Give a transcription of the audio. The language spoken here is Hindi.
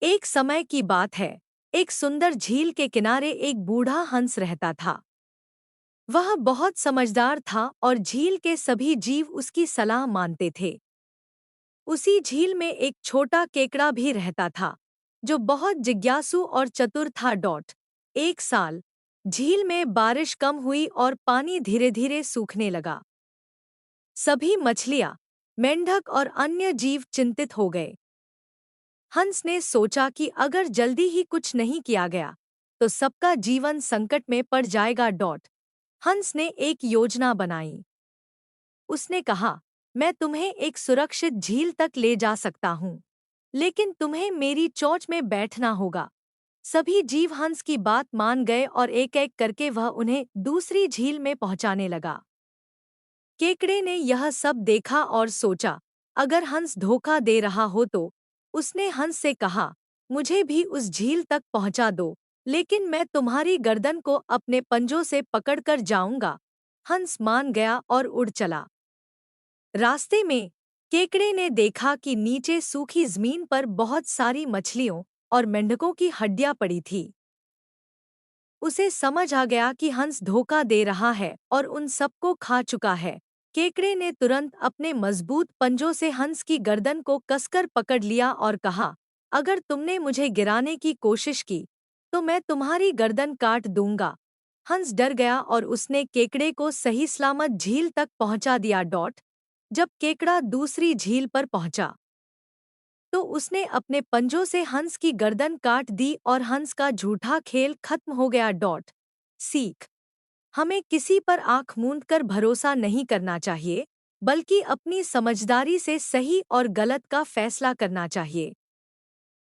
एक समय की बात है। एक सुंदर झील के किनारे एक बूढ़ा हंस रहता था। वह बहुत समझदार था और झील के सभी जीव उसकी सलाह मानते थे। उसी झील में एक छोटा केकड़ा भी रहता था, जो बहुत जिज्ञासु और चतुर था। एक साल झील में बारिश कम हुई और पानी धीरे धीरे सूखने लगा। सभी मछलियां, मेंढक और अन्य जीव चिंतित हो गए। हंस ने सोचा कि अगर जल्दी ही कुछ नहीं किया गया तो सबका जीवन संकट में पड़ जाएगा। हंस ने एक योजना बनाई। उसने कहा, मैं तुम्हें एक सुरक्षित झील तक ले जा सकता हूँ, लेकिन तुम्हें मेरी चोंच में बैठना होगा। सभी जीव हंस की बात मान गए और एक एक करके वह उन्हें दूसरी झील में पहुंचाने लगा। केकड़े ने यह सब देखा और सोचा, अगर हंस धोखा दे रहा हो तो। उसने हंस से कहा, मुझे भी उस झील तक पहुंचा दो, लेकिन मैं तुम्हारी गर्दन को अपने पंजों से पकड़कर जाऊंगा। हंस मान गया और उड़ चला। रास्ते में केकड़े ने देखा कि नीचे सूखी जमीन पर बहुत सारी मछलियों और मेंढकों की हड्डियां पड़ी थी। उसे समझ आ गया कि हंस धोखा दे रहा है और उन सबको खा चुका है। केकड़े ने तुरंत अपने मजबूत पंजों से हंस की गर्दन को कसकर पकड़ लिया और कहा, अगर तुमने मुझे गिराने की कोशिश की तो मैं तुम्हारी गर्दन काट दूंगा। हंस डर गया और उसने केकड़े को सही सलामत झील तक पहुंचा दिया। जब केकड़ा दूसरी झील पर पहुंचा तो उसने अपने पंजों से हंस की गर्दन काट दी और हंस का झूठा खेल खत्म हो गया। सीख, हमें किसी पर आंख मूंद कर भरोसा नहीं करना चाहिए, बल्कि अपनी समझदारी से सही और गलत का फैसला करना चाहिए।